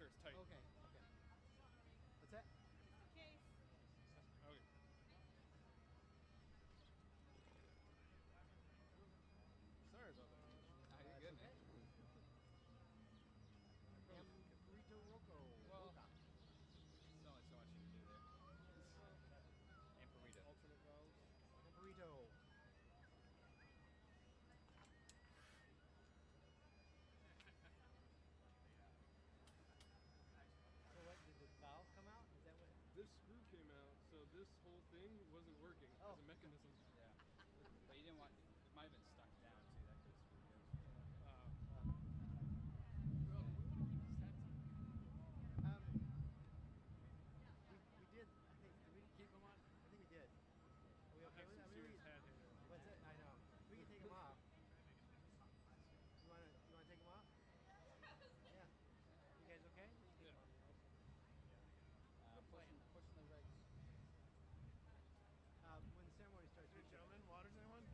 sure it's tight. Okay, okay. What's that? Case. Okay. Sorry about that. You're good, man. Ambrito Rocco. Well, Roca. there's only so much you can do there. And burrito. Alternate valves. Ambrito. So what, did the valve come out? Is that what? This screw came out, so this whole thing wasn't working as a mechanism. Yeah. But you didn't want, it might have been stuck down too. That could have screwed you. We did, I think, did we keep them on? I think we did. Are we okay with that? Serious hat hair. What's it? I know. We can take them off. You wanna take them off? Yeah. You guys okay? Yeah. Pushing the regs. When the ceremony starts, Hey, gentlemen, waters, anyone?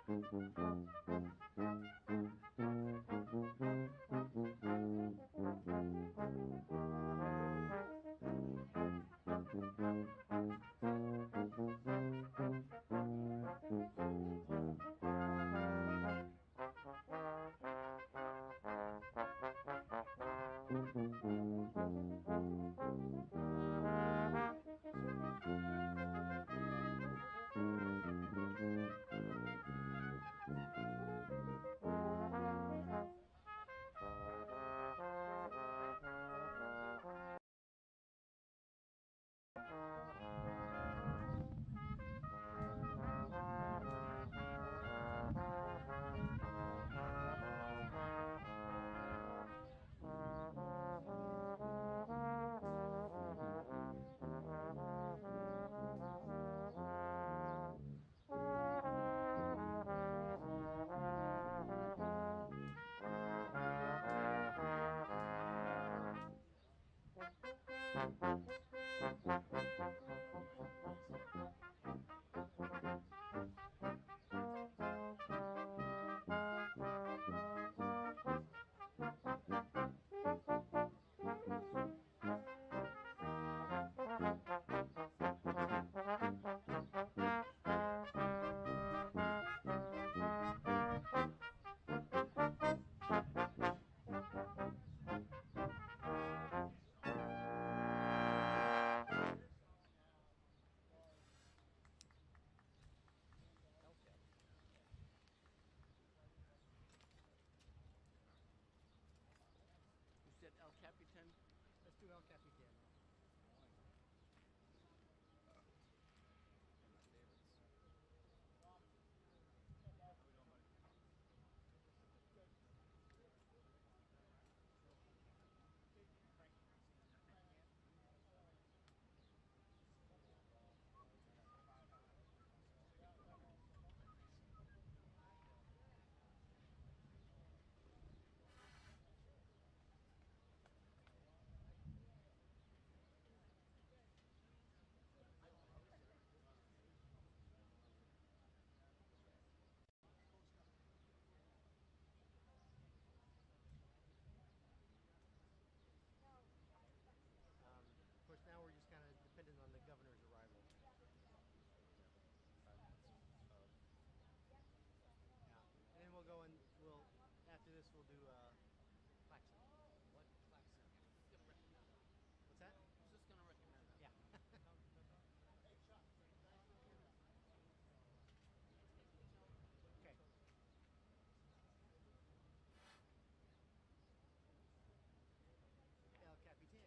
You said El Capitan? Let's do El Capitan. Of course, now we're just kind of dependent on the governor's arrival. Yeah, and then we'll go and after this we'll do Klaxon. What? Klaxon. Who's gonna recommend that? What's that? Who's just gonna recommend that? Yeah. Okay. El Capitan.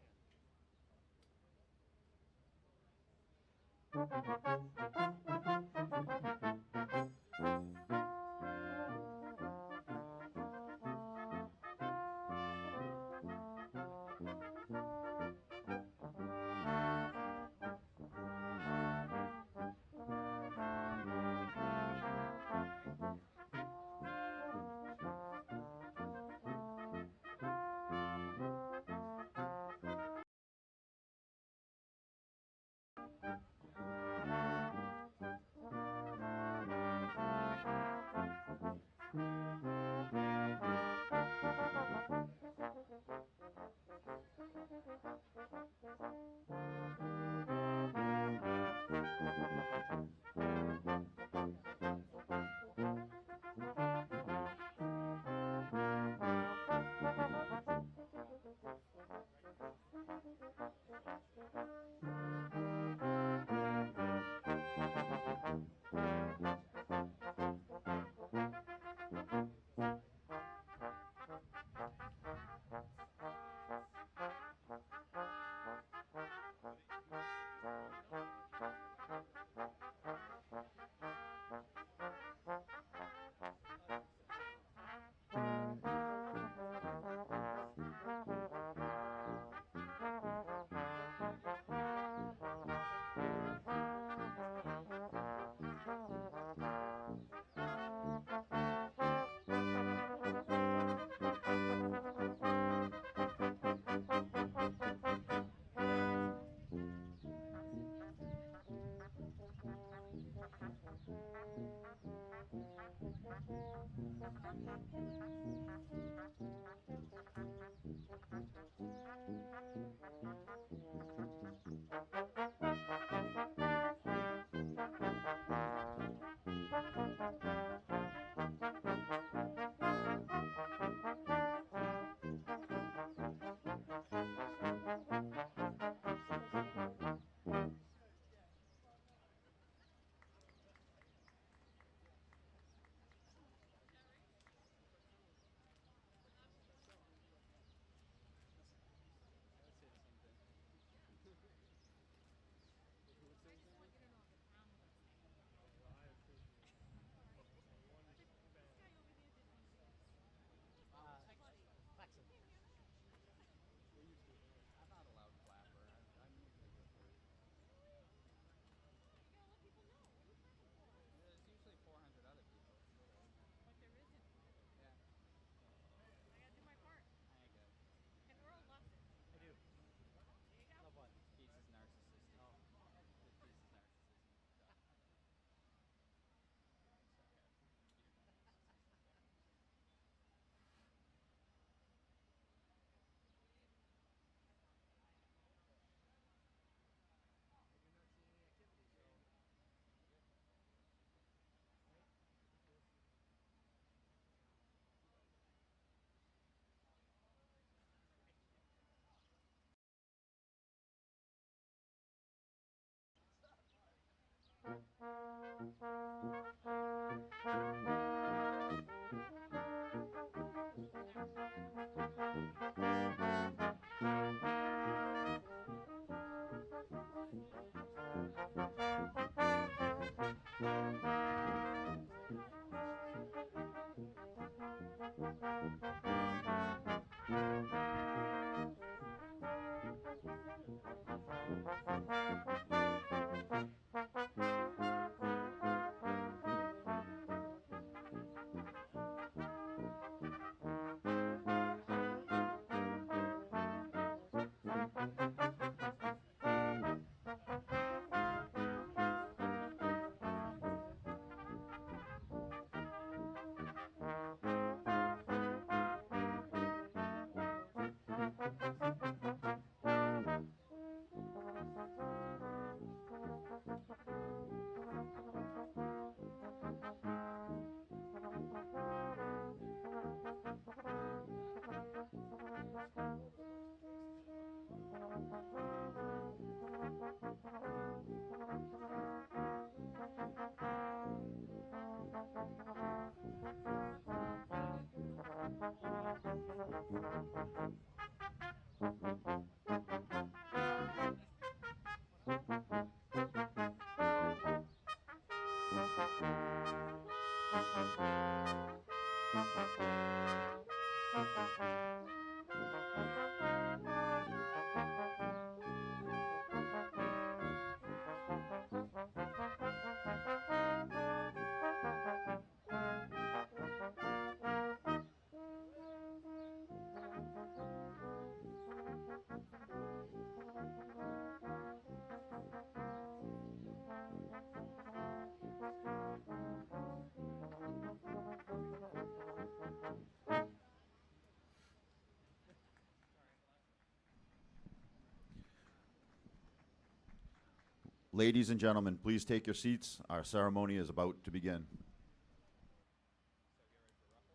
Ladies and gentlemen, please take your seats. Our ceremony is about to begin.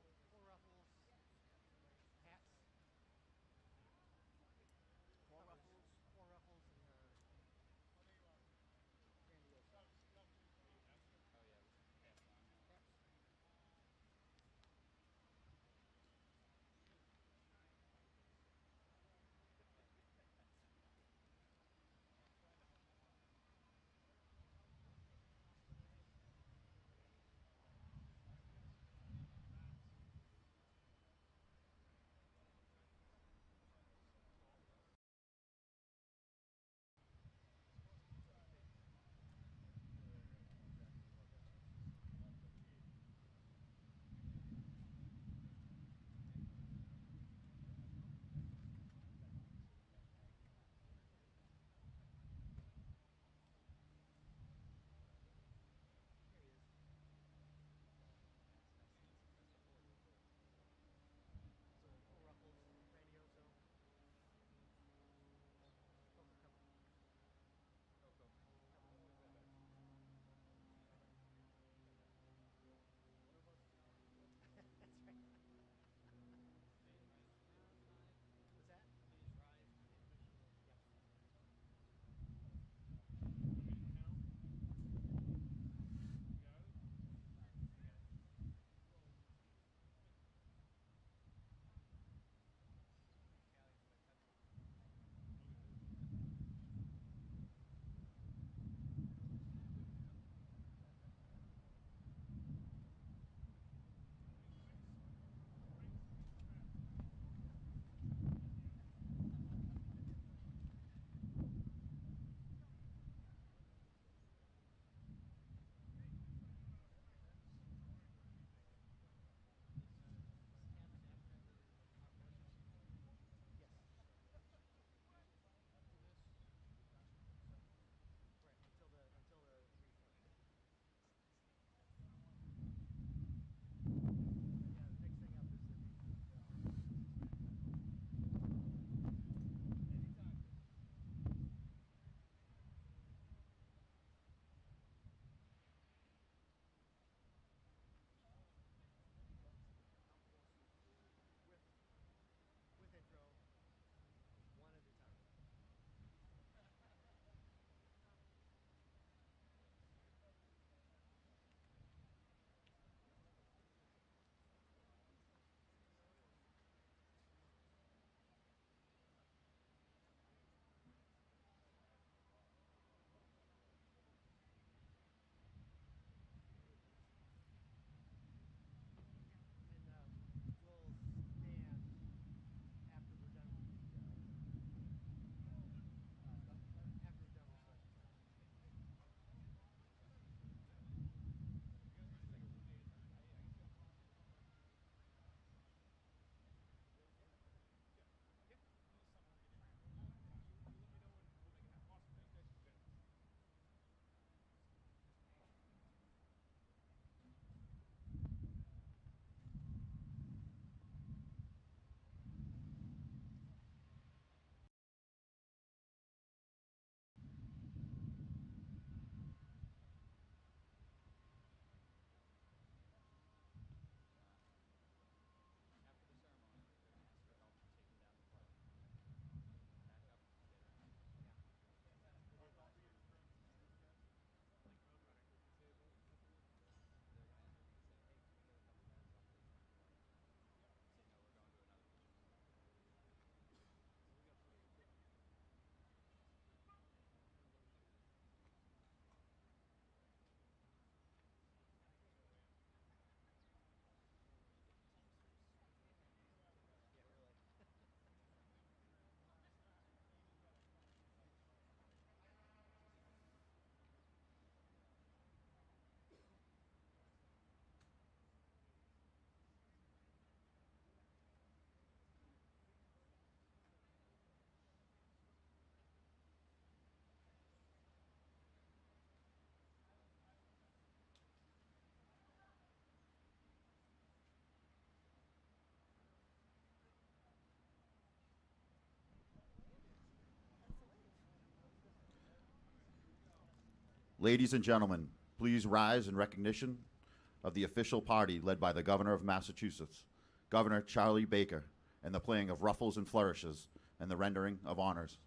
Four ruffles. Hats. Four ruffles. Four ruffles and grandiose. Oh yeah, hats on. Caps. Ladies and gentlemen, please rise in recognition of the official party led by the Governor of Massachusetts, Governor Charlie Baker, and the playing of ruffles and flourishes and the rendering of honors.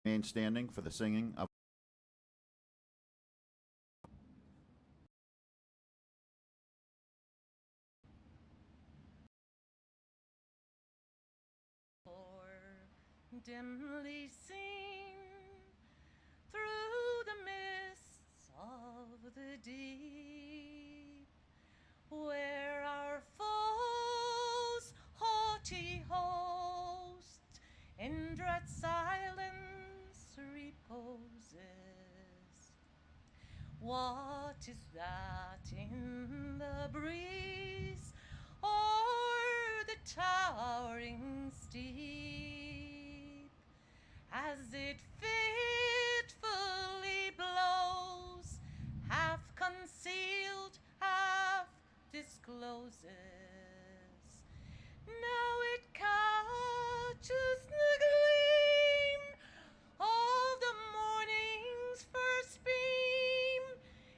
Remain standing for the singing of dimly seen through the mists of the deep, where our foes' haughty host in dread silence reposes. What is that in the breeze o'er the towering steep, as it fitfully blows, half concealed, half discloses? Now it catches the gleam of the morning's first beam,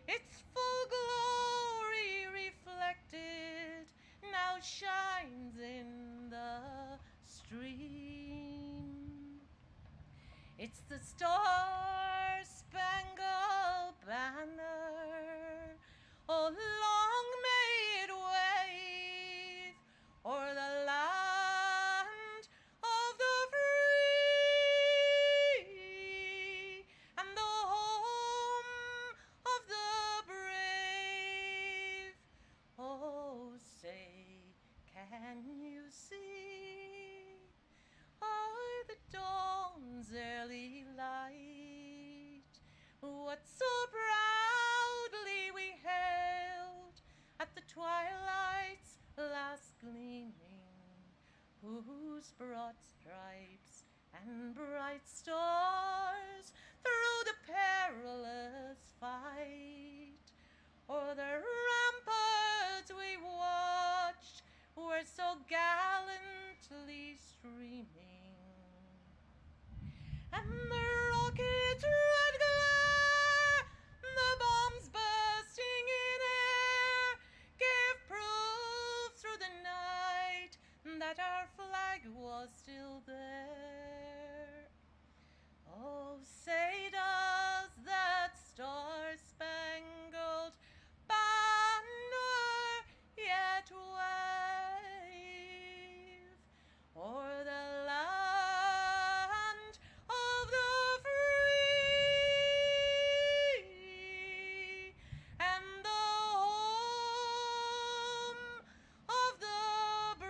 its full glory reflected now shines in the stream. It's the star-spangled banner, oh long may it wave o'er the land of the free and the home of the brave. Oh, say, can you see o'er the dawn's early light what so proudly we hailed at the twilight's last gleaming, whose broad stripes and bright stars through the perilous fight o'er the ramparts we watched were so gallantly streaming, and the rocket's red glare, the bombs bursting in that our flag was still there. Oh, say does that star-spangled banner yet wave o'er the land of the free and the home of the brave?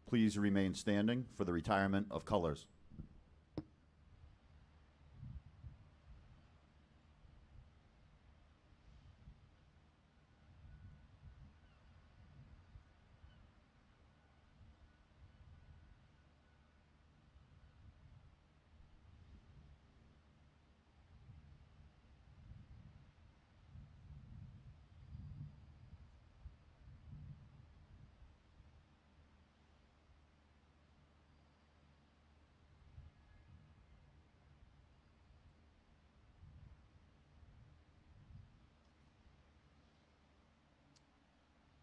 Please remain standing for the retirement of colors.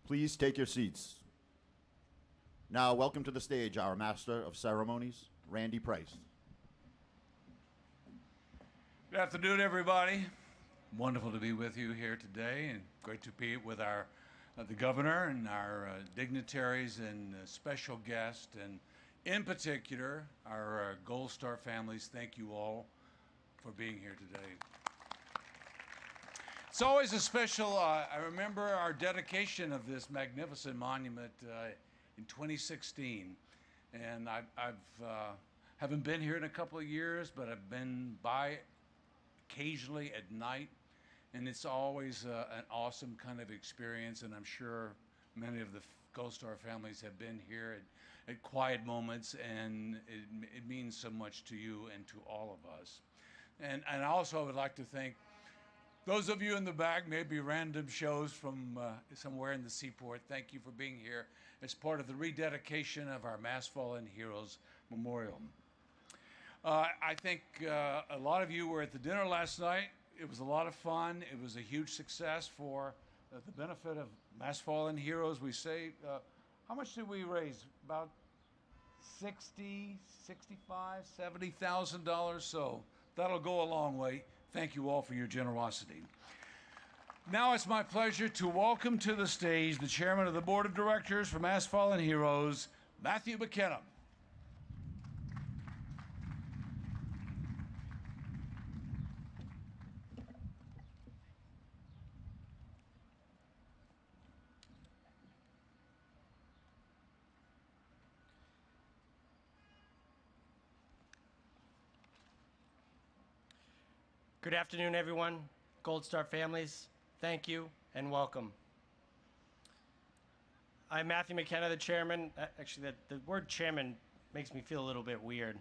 Please take your seats. Now, welcome to the stage our Master of Ceremonies, Randy Price. Good afternoon, everybody. Wonderful to be with you here today, and great to be with our the governor and our dignitaries and special guests, and in particular, our Gold Star families. Thank you all for being here today. It's always a special, I remember our dedication of this magnificent monument in 2016. And haven't been here in a couple of years, but I've been by occasionally at night. And it's always an awesome kind of experience. And I'm sure many of the Gold Star families have been here at quiet moments. And it means so much to you and to all of us. And also I would like to thank those of you in the back, maybe random shows from somewhere in the seaport. Thank you for being here as part of the rededication of our Mass Fallen Heroes Memorial. I think a lot of you were at the dinner last night. It was a lot of fun. It was a huge success for the benefit of Mass Fallen Heroes. We say, how much did we raise? About $60,000, $65,000, $70,000. So that'll go a long way. Thank you all for your generosity. Now it's my pleasure to welcome to the stage the chairman of the board of directors for Mass Fallen Heroes, Matthew McKenna. Good afternoon, everyone. Gold Star families, thank you and welcome. I'm Matthew McKenna, the chairman. Actually, the word chairman makes me feel a little bit weird.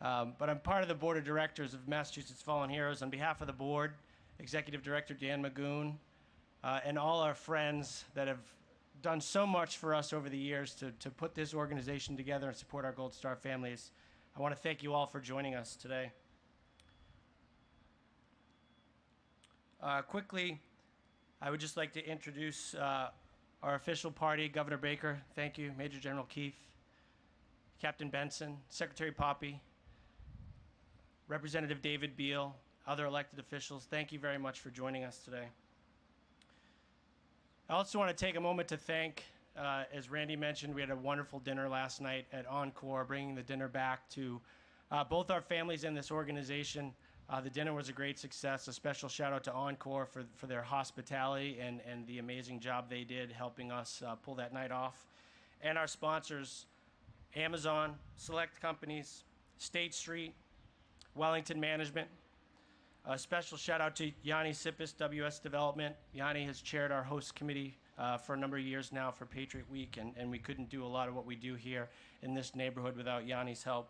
But I'm part of the board of directors of Massachusetts Fallen Heroes. On behalf of the board, Executive Director Dan Magoon, and all our friends that have done so much for us over the years to put this organization together and support our Gold Star families, I want to thank you all for joining us today. Quickly, I would just like to introduce our official party, Governor Baker, thank you, Major General Keefe, Captain Benson, Secretary Poppy, Representative David Beal, other elected officials, thank you very much for joining us today. I also want to take a moment to thank, as Randy mentioned, we had a wonderful dinner last night at Encore, bringing the dinner back to both our families and this organization. The dinner was a great success. A special shout out to Encore for their hospitality and the amazing job they did helping us pull that night off. And our sponsors, Amazon, Select Companies, State Street, Wellington Management. A special shout out to Yanni Sippis, WS Development. Yanni has chaired our host committee for a number of years now for Patriot Week, and we couldn't do a lot of what we do here in this neighborhood without Yanni's help.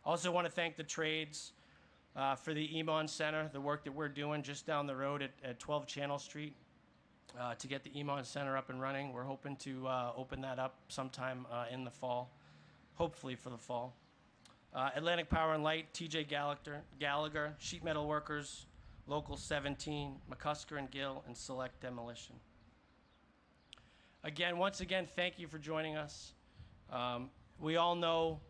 Also want to thank the trades, for the Emon Center, the work that we're doing just down the road at 12 Channel Street to get the Emon Center up and running. We're hoping to open that up sometime in the fall, hopefully for the fall. Atlantic Power and Light, TJ Gallagher, Sheet Metal Workers, Local 17, McCusker and Gill, and Select Demolition. Again, once again, thank you for joining us. We all know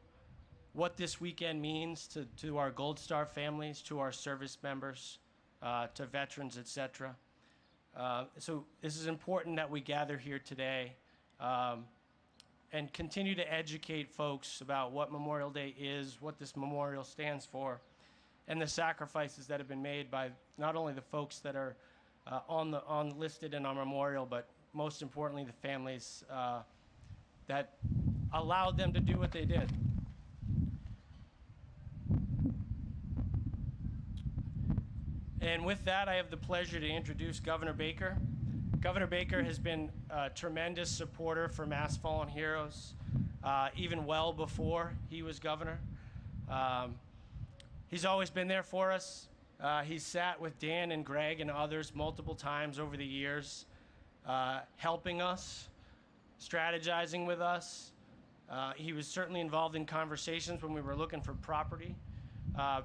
what this weekend means to our Gold Star families, to our service members, to veterans, etc. So this is important that we gather here today and continue to educate folks about what Memorial Day is, what this memorial stands for, and the sacrifices that have been made by not only the folks that are listed in our memorial, but most importantly, the families that allowed them to do what they did. And with that, I have the pleasure to introduce Governor Baker. Governor Baker has been a tremendous supporter for Mass Fallen Heroes, even well before he was governor. He's always been there for us. He's sat with Dan and Greg and others multiple times over the years, helping us, strategizing with us. He was certainly involved in conversations when we were looking for property,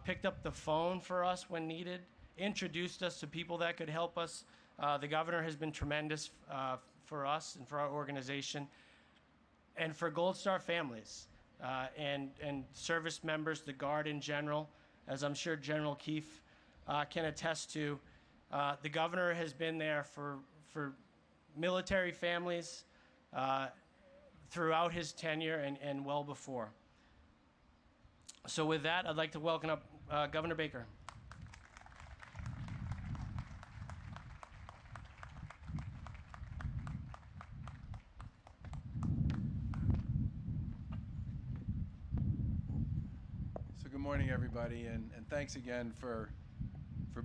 picked up the phone for us when needed, introduced us to people that could help us. The governor has been tremendous for us and for our organization and for Gold Star families and service members, the Guard in general, as I'm sure General Keefe can attest to. The governor has been there for military families throughout his tenure and well before. So with that, I'd like to welcome up Governor Baker. So good morning, everybody, and thanks again for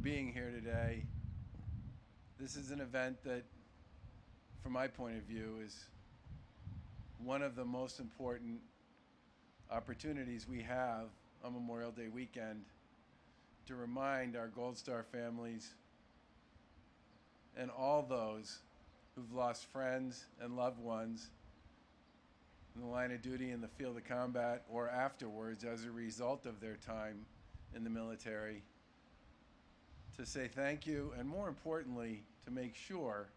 being here today. This is an event that, from my point of view, is one of the most important opportunities we have on Memorial Day weekend to remind our Gold Star families and all those who've lost friends and loved ones in the line of duty, in the field of combat, or afterwards as a result of their time in the military, to say thank you, and more importantly, to make sure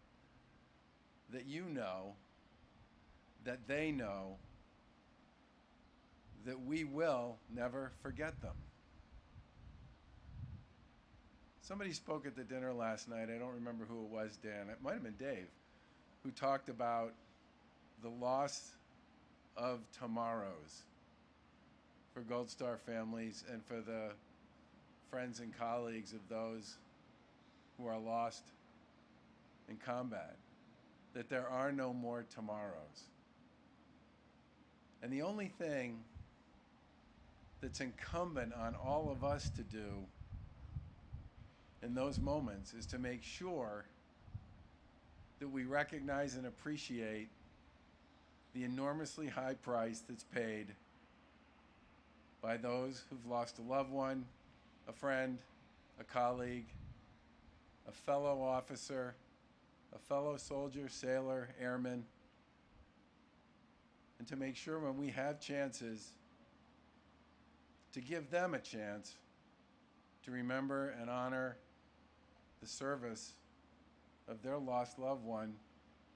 that you know, that they know, that we will never forget them. Somebody spoke at the dinner last night, I don't remember who it was, Dan, it might have been Dave, who talked about the loss of tomorrows for Gold Star families and for the friends and colleagues of those who are lost in combat, that there are no more tomorrows. And the only thing that's incumbent on all of us to do in those moments is to make sure that we recognize and appreciate the enormously high price that's paid by those who've lost a loved one, a friend, a colleague, a fellow officer, a fellow soldier, sailor, airman, and to make sure when we have chances to give them a chance to remember and honor the service of their lost loved one,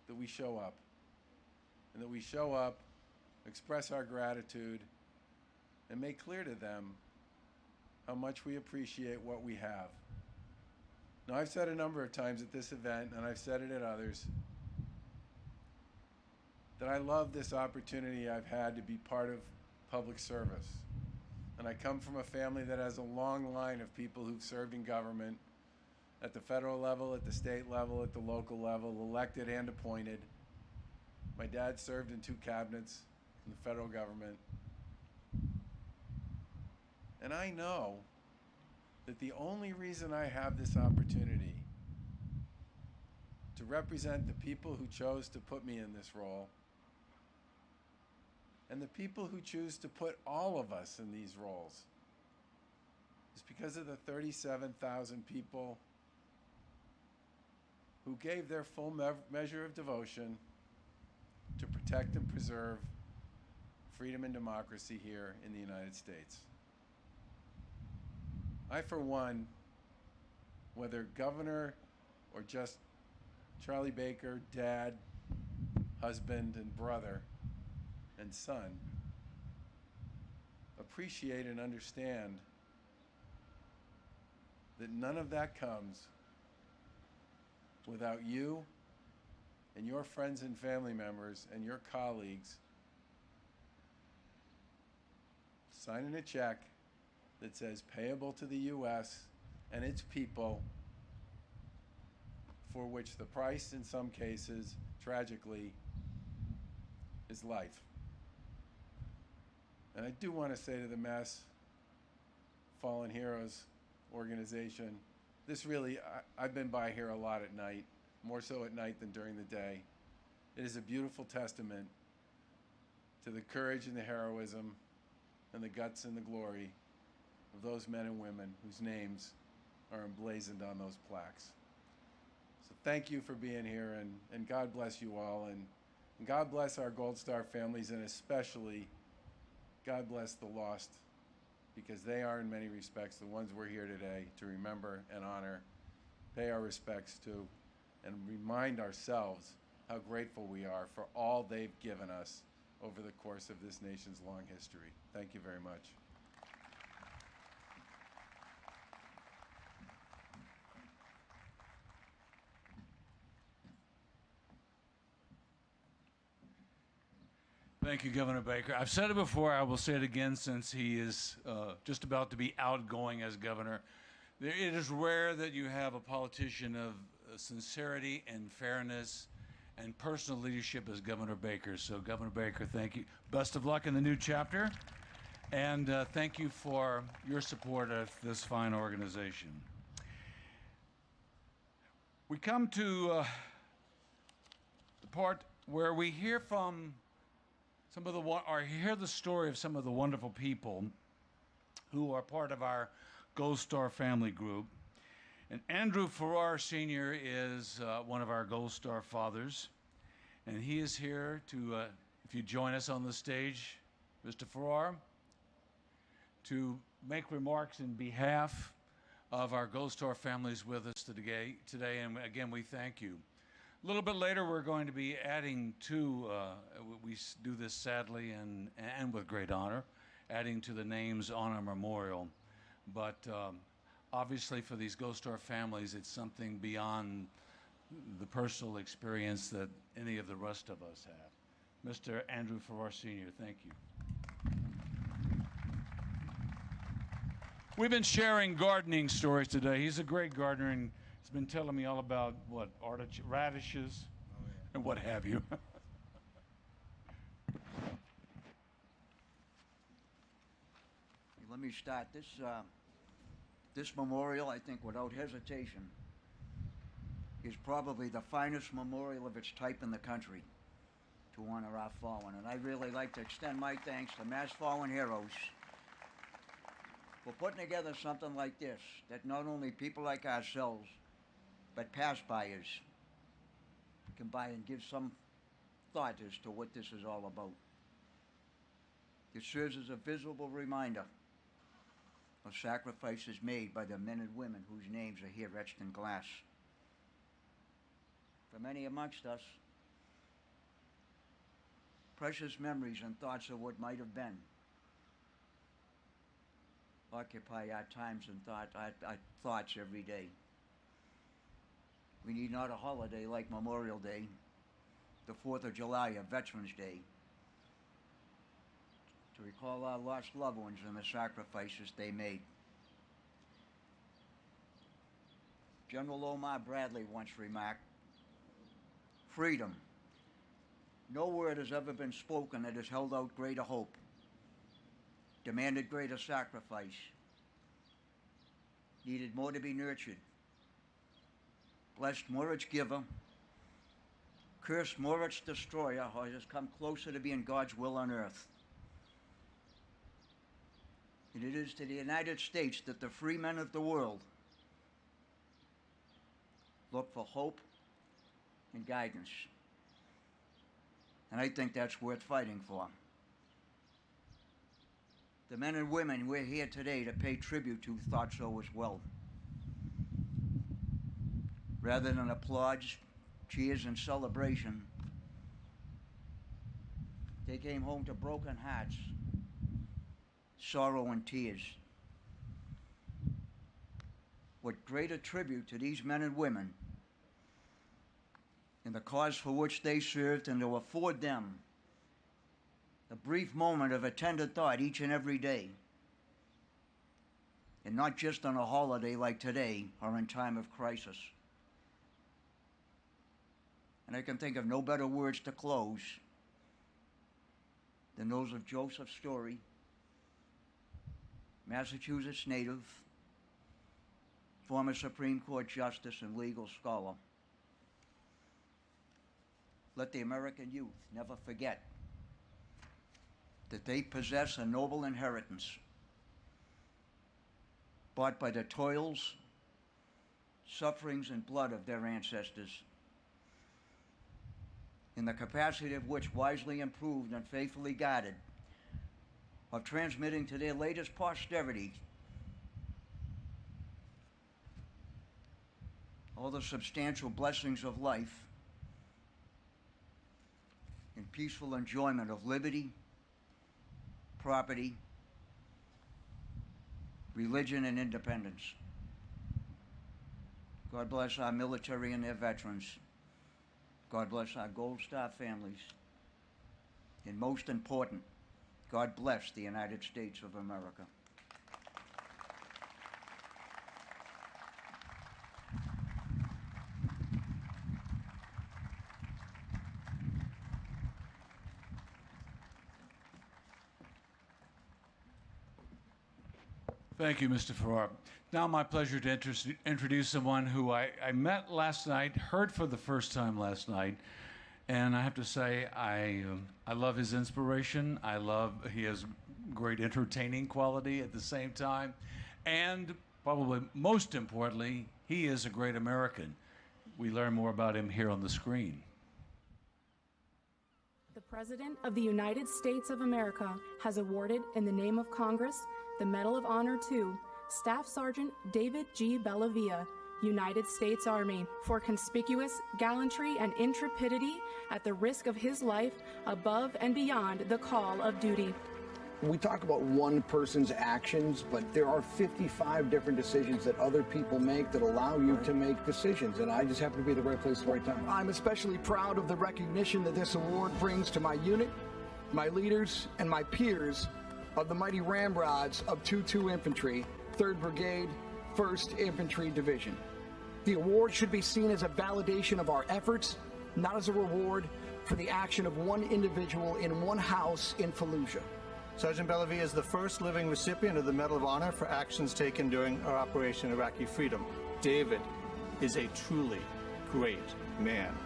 that we show up. And that we show up, express our gratitude, and make clear to them how much we appreciate what we have. Now, I've said a number of times at this event, and I've said it at others, that I love this opportunity I've had to be part of public service. And I come from a family that has a long line of people who've served in government at the federal level, at the state level, at the local level, elected and appointed. My dad served in 2 cabinets in the federal government. And I know that the only reason I have this opportunity to represent the people who chose to put me in this role and the people who choose to put all of us in these roles is because of the 37,000 people who gave their full measure of devotion to protect and preserve freedom and democracy here in the United States. I, for one, whether governor or just Charlie Baker, dad, husband, and brother, and son, appreciate and understand that none of that comes without you and your friends and family members and your colleagues signing a check that says payable to the U.S. and its people, for which the price in some cases, tragically, is life. And I do want to say to the Mass Fallen Heroes organization, this really, I've been by here a lot at night, more so at night than during the day. It is a beautiful testament to the courage and the heroism and the guts and the glory of those men and women whose names are emblazoned on those plaques. So thank you for being here, and God bless you all, and God bless our Gold Star families, and especially God bless the lost, because they are in many respects the ones we're here today to remember and honor, pay our respects to, and remind ourselves how grateful we are for all they've given us over the course of this nation's long history. Thank you very much. Thank you, Governor Baker. I've said it before, I will say it again since he is just about to be outgoing as governor. It is rare that you have a politician of sincerity and fairness and personal leadership as Governor Baker. So, Governor Baker, thank you. Best of luck in the new chapter, and thank you for your support of this fine organization. We come to the part where we hear from some of the or hear the story of some of the wonderful people who are part of our Gold Star family group. And Andrew Farrar Sr. is one of our Gold Star fathers, and he is here to, if you join us on the stage, Mr. Farrar, to make remarks in behalf of our Gold Star families with us today, and again, we thank you. A little bit later, we're going to be adding to, we do this sadly and with great honor, adding to the names on our memorial. But obviously for these Gold Star families, it's something beyond the personal experience that any of the rest of us have. Mr. Andrew Farrar Sr., thank you. We've been sharing gardening stories today. He's a great gardener, and he's been telling me all about, what, radishes and what have you. Let me start. This memorial, I think, without hesitation, is probably the finest memorial of its type in the country to honor our fallen. And I'd really like to extend my thanks to Mass Fallen Heroes for putting together something like this, that not only people like ourselves, but passbyers can buy and give some thought as to what this is all about. It serves as a visible reminder of sacrifices made by the men and women whose names are here etched in glass. For many amongst us, precious memories and thoughts of what might have been occupy our times and our thoughts every day. We need not a holiday like Memorial Day, the 4th of July, or Veterans Day, to recall our lost loved ones and the sacrifices they made. General Omar Bradley once remarked, "Freedom. No word has ever been spoken that has held out greater hope, demanded greater sacrifice, needed more to be nurtured, blessed more its giver, cursed more its destroyer, or has come closer to being God's will on earth. And it is to the United States that the free men of the world look for hope and guidance. And I think that's worth fighting for. The men and women we're here today to pay tribute to thought so as well. rather than applause, cheers, and celebration. They came home to broken hearts, sorrow, and tears. What greater tribute to these men and women in the cause for which they served, and to afford them a brief moment of attended thought each and every day, and not just on a holiday like today or in time of crisis. And I can think of no better words to close than those of Joseph Story, Massachusetts native, former Supreme Court Justice and legal scholar. Let the American youth never forget that they possess a noble inheritance bought by the toils, sufferings, and blood of their ancestors, in the capacity of which, wisely improved and faithfully guarded, of transmitting to their latest posterity all the substantial blessings of life and peaceful enjoyment of liberty, property, religion, and independence. God bless our military and their veterans. God bless our Gold Star families. And most important, God bless the United States of America. Thank you, Mr. Farrar. Now my pleasure to introduce someone who I met last night, heard for the first time last night, and I have to say I love his inspiration. He has great entertaining quality at the same time, and probably most importantly, he is a great American. We learn more about him here on the screen. The President of the United States of America has awarded, in the name of Congress, the Medal of Honor to Staff Sergeant David G. Bellavia, United States Army, for conspicuous gallantry and intrepidity at the risk of his life above and beyond the call of duty. We talk about one person's actions, but there are 55 different decisions that other people make that allow you to make decisions, and I just happen to be at the right place at the right time. I'm especially proud of the recognition that this award brings to my unit, my leaders, and my peers of the mighty Ramrods of 2-2 Infantry, 3rd Brigade, 1st Infantry Division. The award should be seen as a validation of our efforts, not as a reward for the action of one individual in one house in Fallujah. Sergeant Bellavia is the first living recipient of the Medal of Honor for actions taken during our Operation Iraqi Freedom. David is a truly great man,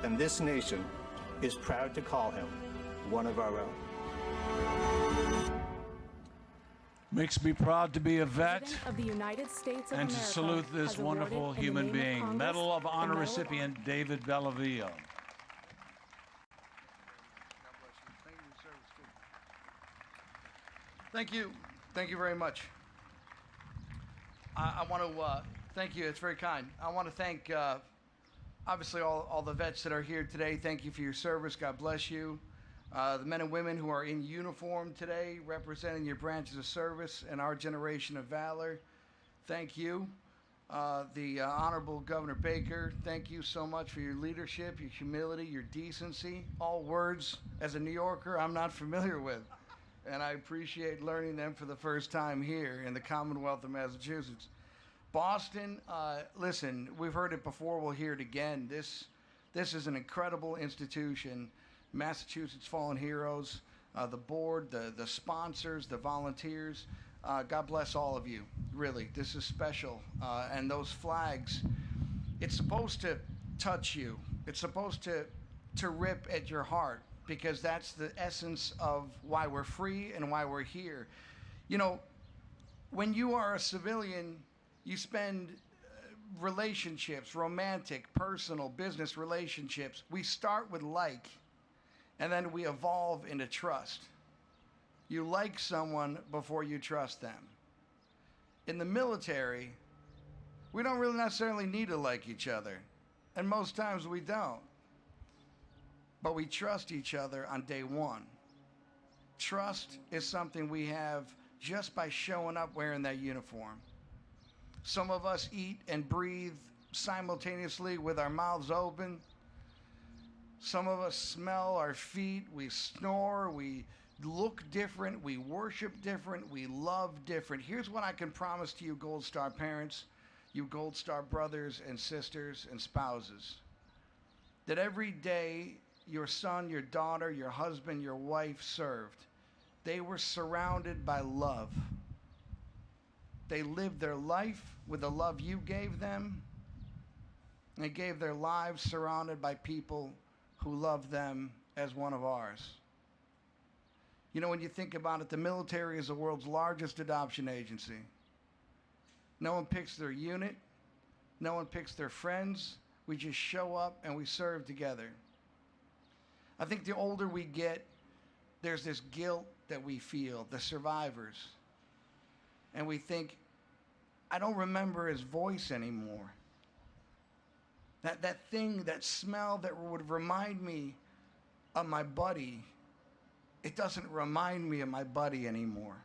and this nation is proud to call him one of our own. Makes me proud to be a vet of the United States of and to America salute this wonderful human being, Congress, Medal of Honor recipient David Bellavia. Thank you. Thank you very much. I want to thank you. It's very kind. I want to thank, obviously, all the vets that are here today. Thank you for your service. God bless you. The men and women who are in uniform today, representing your branches of service and our generation of valor, thank you. The Honorable Governor Baker, thank you so much for your leadership, your humility, your decency. All words, as a New Yorker, I'm not familiar with. And I appreciate learning them for the first time here in the Commonwealth of Massachusetts. Boston, listen, we've heard it before, we'll hear it again. This is an incredible institution. Massachusetts Fallen Heroes, the board, the sponsors, the volunteers. God bless all of you. Really, this is special. And those flags, it's supposed to touch you. It's supposed to rip at your heart, because that's the essence of why we're free and why we're here. You know, when you are a civilian, you spend relationships, romantic, personal, business relationships. We start with like, and then we evolve into trust. You like someone before you trust them. In the military, We don't really necessarily need to like each other, and most times we don't. But we trust each other on day one. Trust is something we have just by showing up wearing that uniform. Some of us eat and breathe simultaneously with our mouths open. Some of us smell our feet, we snore, we look different, we worship different, we love different. Here's what I can promise to you, Gold Star parents, you Gold Star brothers and sisters and spouses, that every day your son, your daughter, your husband, your wife served, they were surrounded by love. They lived their life with the love you gave them. They gave their lives surrounded by people who love them as one of ours. You know, when you think about it, the military is the world's largest adoption agency. No one picks their unit. No one picks their friends. We just show up and we serve together. I think the older we get, there's this guilt that we feel, the survivors. And we think, I don't remember his voice anymore. That thing, that smell that would remind me of my buddy, it doesn't remind me of my buddy anymore.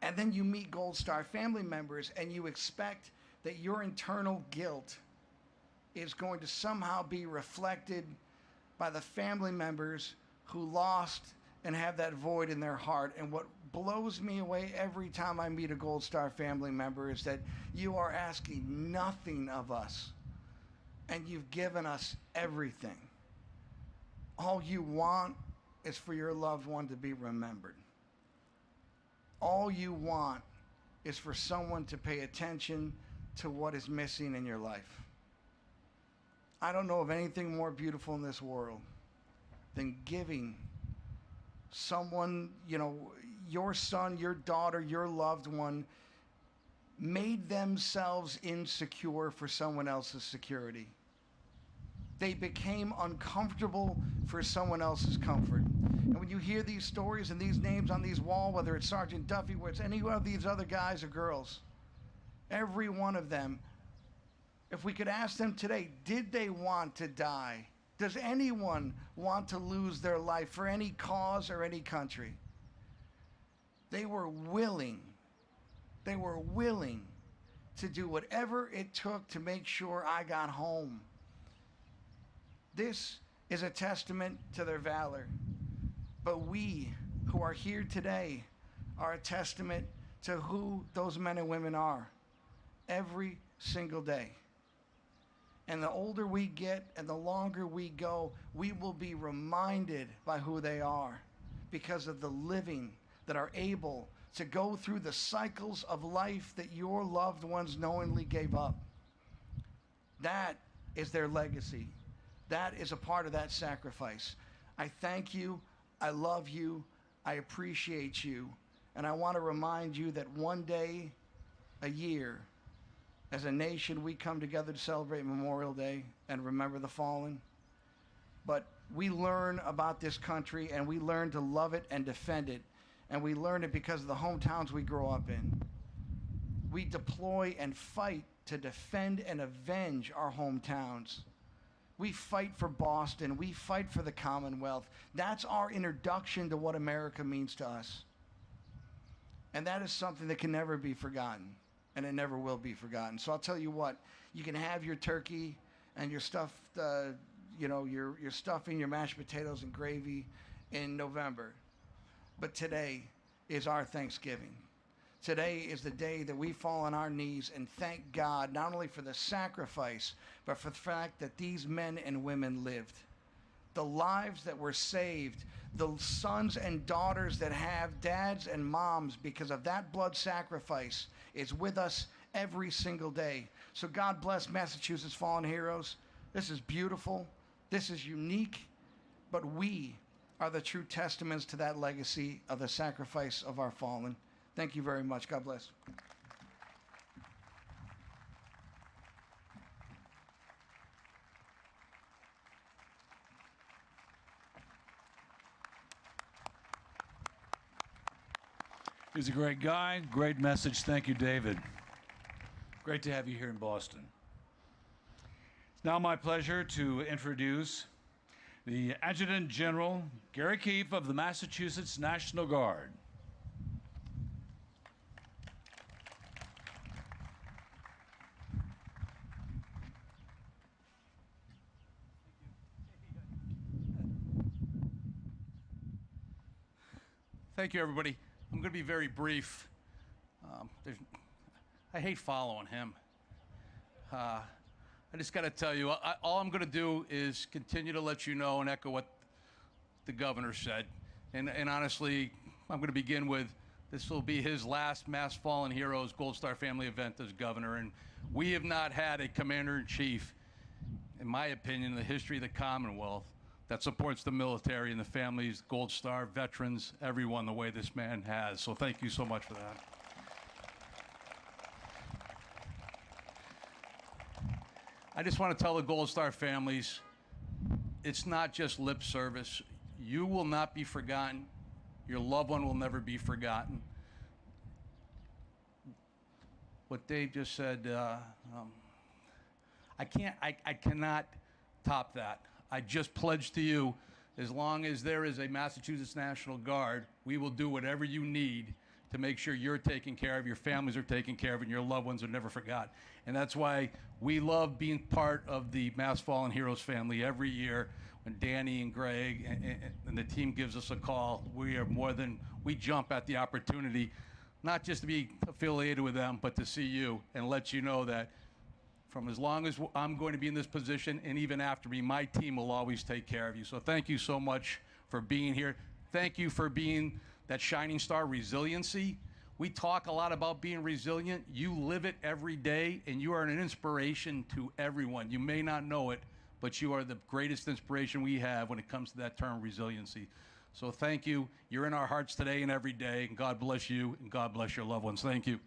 And then you meet Gold Star family members and you expect that your internal guilt is going to somehow be reflected by the family members who lost and have that void in their heart. And what blows me away every time I meet a Gold Star family member is that you are asking nothing of us, and you've given us everything. All you want is for your loved one to be remembered. All you want is for someone to pay attention to what is missing in your life. I don't know of anything more beautiful in this world than giving someone, you know, your son, your daughter, your loved one made themselves insecure for someone else's security. They became uncomfortable for someone else's comfort. And when you hear these stories and these names on these walls, whether it's Sergeant Duffy, whether it's any of these other guys or girls, every one of them, if we could ask them today, did they want to die? Does anyone want to lose their life for any cause or any country? They were willing to do whatever it took to make sure I got home. This is a testament to their valor. But we who are here today are a testament to who those men and women are every single day. And the older we get and the longer we go, we will be reminded by who they are because of the living that are able to go through the cycles of life that your loved ones knowingly gave up. That is their legacy. That is a part of that sacrifice. I thank you. I love you. I appreciate you. And I want to remind you that one day a year, as a nation, we come together to celebrate Memorial Day and remember the fallen. But we learn about this country and we learn to love it and defend it. And we learn it because of the hometowns we grow up in. We deploy and fight to defend and avenge our hometowns. We fight for Boston. We fight for the Commonwealth. That's our introduction to what America means to us. And that is something that can never be forgotten. And it never will be forgotten. So I'll tell you what, you can have your turkey and your stuffed, your stuffing, your mashed potatoes and gravy in November. But today is our Thanksgiving. Today is the day that we fall on our knees and thank God not only for the sacrifice, but for the fact that these men and women lived. The lives that were saved, the sons and daughters that have dads and moms because of that blood sacrifice is with us every single day. So God bless Massachusetts Fallen Heroes. This is beautiful. This is unique. But we are the true testaments to that legacy of the sacrifice of our fallen. Thank you very much. God bless. He's a great guy, great message. Thank you, David. Great to have you here in Boston. It's now my pleasure to introduce the Adjutant General, Gary Keefe of the Massachusetts National Guard. Thank you, everybody. I'm going to be very brief. I hate following him. I just got to tell you, all I'm going to do is continue to let you know and echo what the governor said. And honestly, I'm going to begin with, this will be his last Mass Fallen Heroes Gold Star Family event as governor. And we have not had a commander-in-chief, in my opinion, in the history of the Commonwealth, that supports the military and the families, Gold Star, veterans, everyone the way this man has. So thank you so much for that. I just want to tell the Gold Star families, it's not just lip service. You will not be forgotten. Your loved one will never be forgotten. What Dave just said, I cannot top that. I just pledge to you, as long as there is a Massachusetts National Guard, we will do whatever you need to make sure you're taken care of, your families are taken care of, and your loved ones are never forgot. And that's why we love being part of the Mass Fallen Heroes family every year. When Danny and Greg and the team gives us a call, we jump at the opportunity, not just to be affiliated with them, but to see you and let you know that from as long as I'm going to be in this position and even after me, my team will always take care of you. So thank you so much for being here. Thank you for being that shining star resiliency. We talk a lot about being resilient. You live it every day, and you are an inspiration to everyone. You may not know it, but you are the greatest inspiration we have when it comes to that term resiliency. So thank you. You're in our hearts today and every day, and God bless you, and God bless your loved ones. Thank you.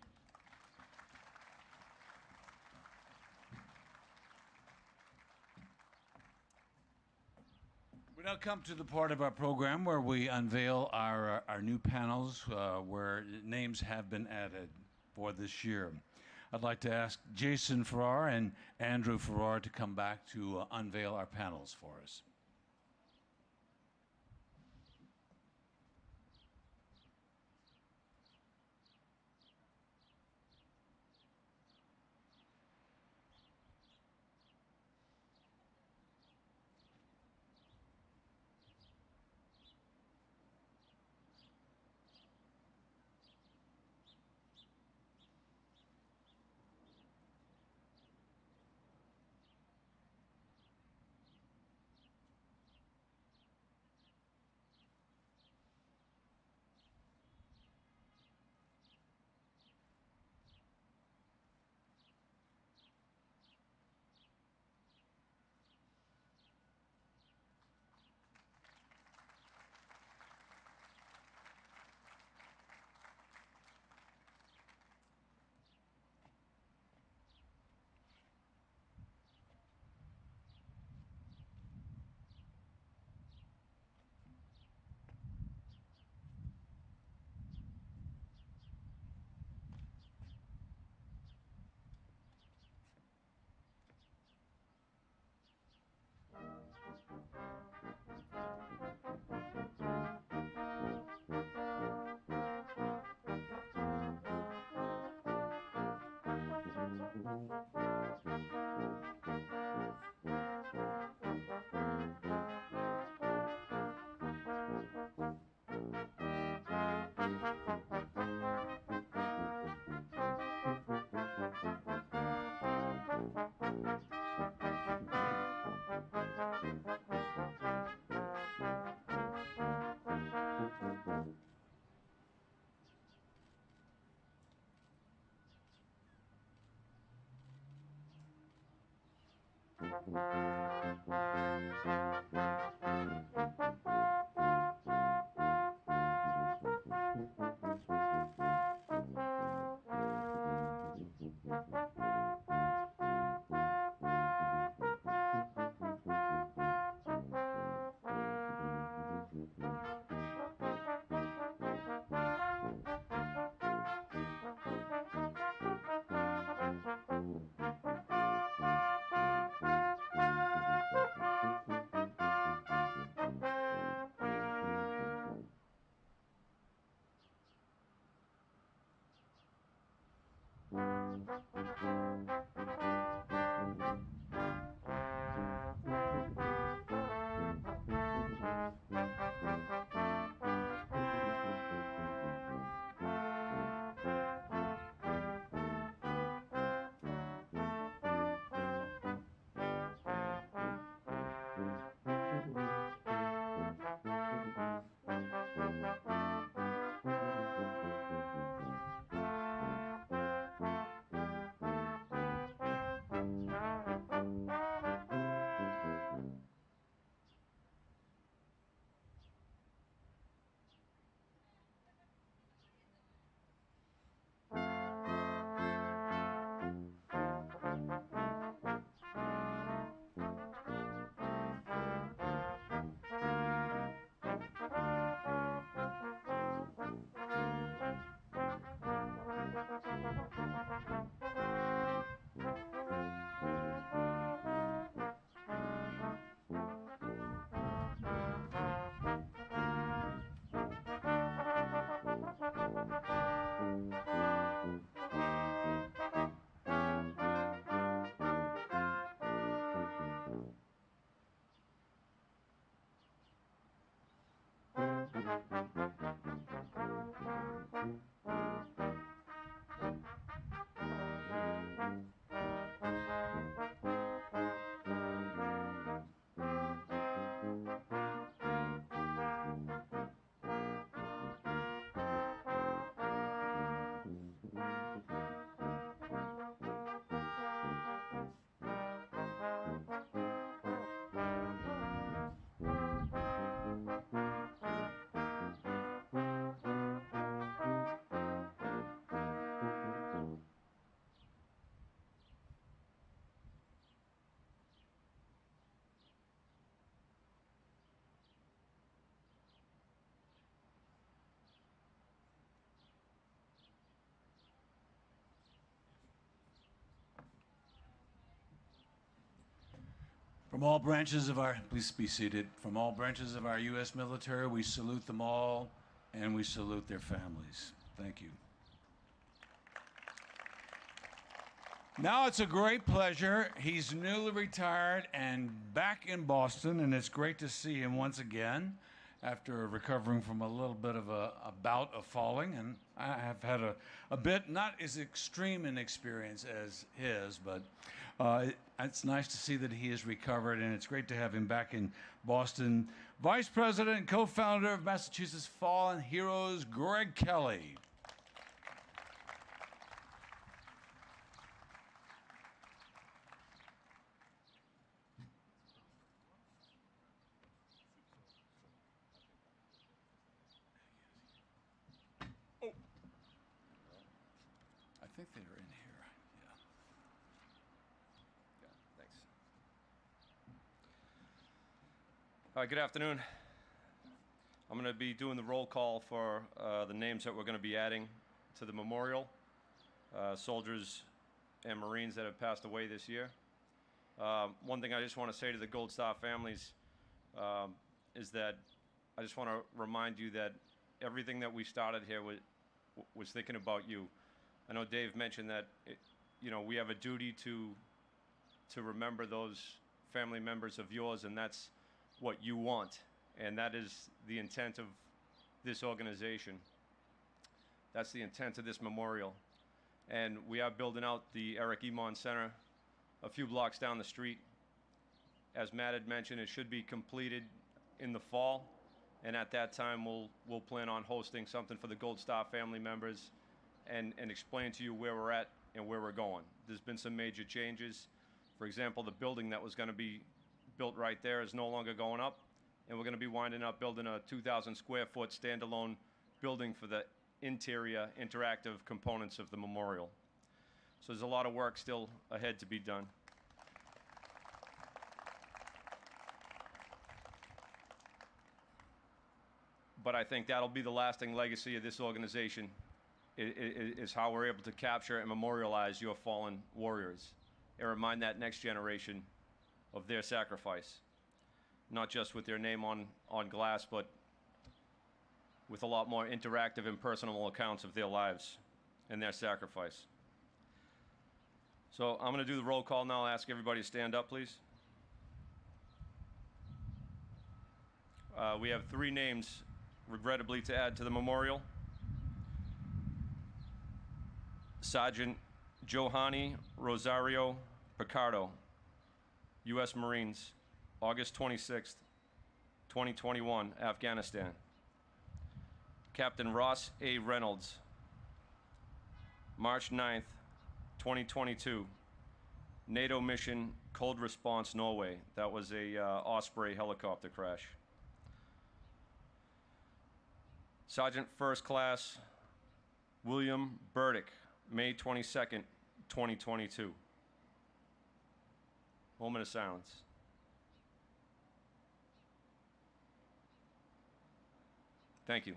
We now come to the part of our program where we unveil our new panels where names have been added for this year. I'd like to ask Jason Farrar and Andrew Farrar to come back to unveil our panels for us. From all branches of our, please be seated. From all branches of our U.S. military, we salute them all and we salute their families. Thank you. Now it's a great pleasure. He's newly retired and back in Boston, and it's great to see him once again after recovering from a little bit of a bout of falling. And I have had a bit, not as extreme an experience as his, but it's nice to see that he has recovered, and it's great to have him back in Boston. Vice President and co-founder of Massachusetts Fallen Heroes, Greg Kelly. I think they're in here. Yeah. Thanks. Good afternoon. I'm going to be doing the roll call for the names that we're going to be adding to the memorial, soldiers and Marines that have passed away this year. One thing I just want to say to the Gold Star families is that I just want to remind you that everything that we started here was thinking about you. I know Dave mentioned that we have a duty to remember those family members of yours, and that's what you want, and that is the intent of this organization. That's the intent of this memorial. And we are building out the Eric Emon Center a few blocks down the street. As Matt had mentioned, it should be completed in the fall, and at that time we'll plan on hosting something for the Gold Star family members and explain to you where we're at and where we're going. There's been some major changes. For example, the building that was going to be built right there is no longer going up, and we're going to be winding up building a 2,000 square foot standalone building for the interior interactive components of the memorial. So there's a lot of work still ahead to be done. But I think that'll be the lasting legacy of this organization, is how we're able to capture and memorialize your fallen warriors. and remind that next generation of their sacrifice, not just with their name on glass, but with a lot more interactive and personal accounts of their lives and their sacrifice. So I'm going to do the roll call now. I'll ask everybody to stand up, please. We have 3 names, regrettably, to add to the memorial. Sergeant Johanny Rosario Picardo, U.S. Marines, August 26th, 2021, Afghanistan. Captain Ross A. Reynolds, March 9th, 2022, NATO mission, Cold Response, Norway. That was a Osprey helicopter crash. Sergeant First Class William Burdick, May 22nd, 2022. Moment of silence. Thank you.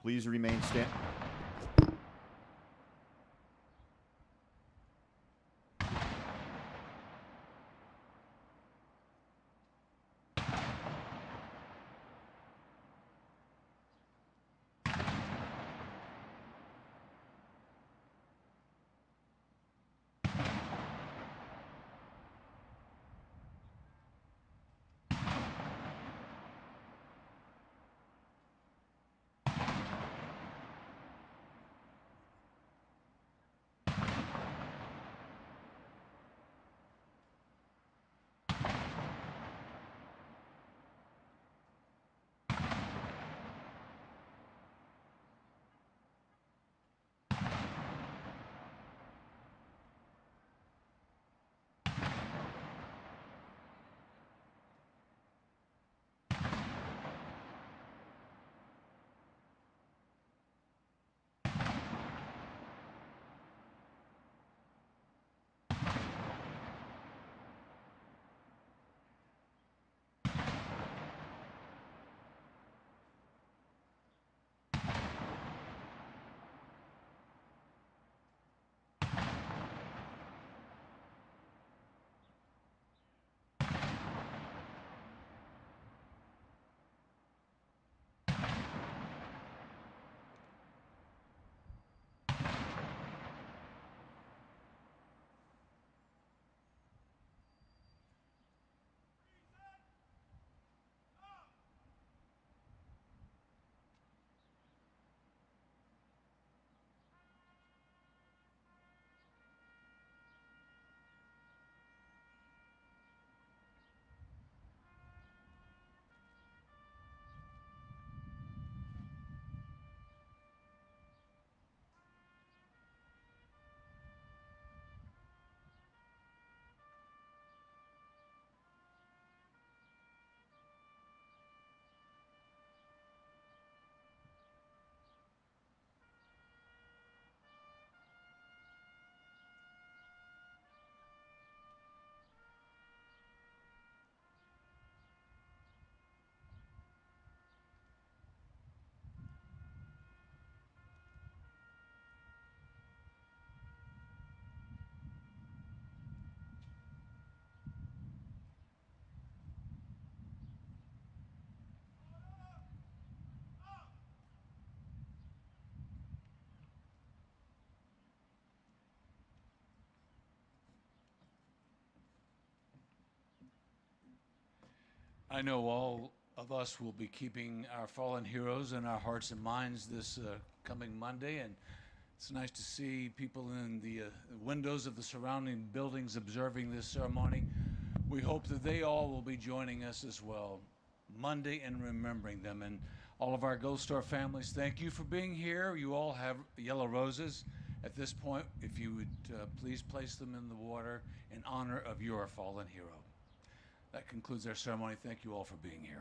Please remain stand. I know all of us will be keeping our fallen heroes in our hearts and minds this coming Monday, and it's nice to see people in the windows of the surrounding buildings observing this ceremony. We hope that they all will be joining us as well Monday and remembering them. And all of our Gold Star families, thank you for being here. You all have yellow roses. At this point, if you would please place them in the water in honor of your fallen hero. That concludes our ceremony. Thank you all for being here.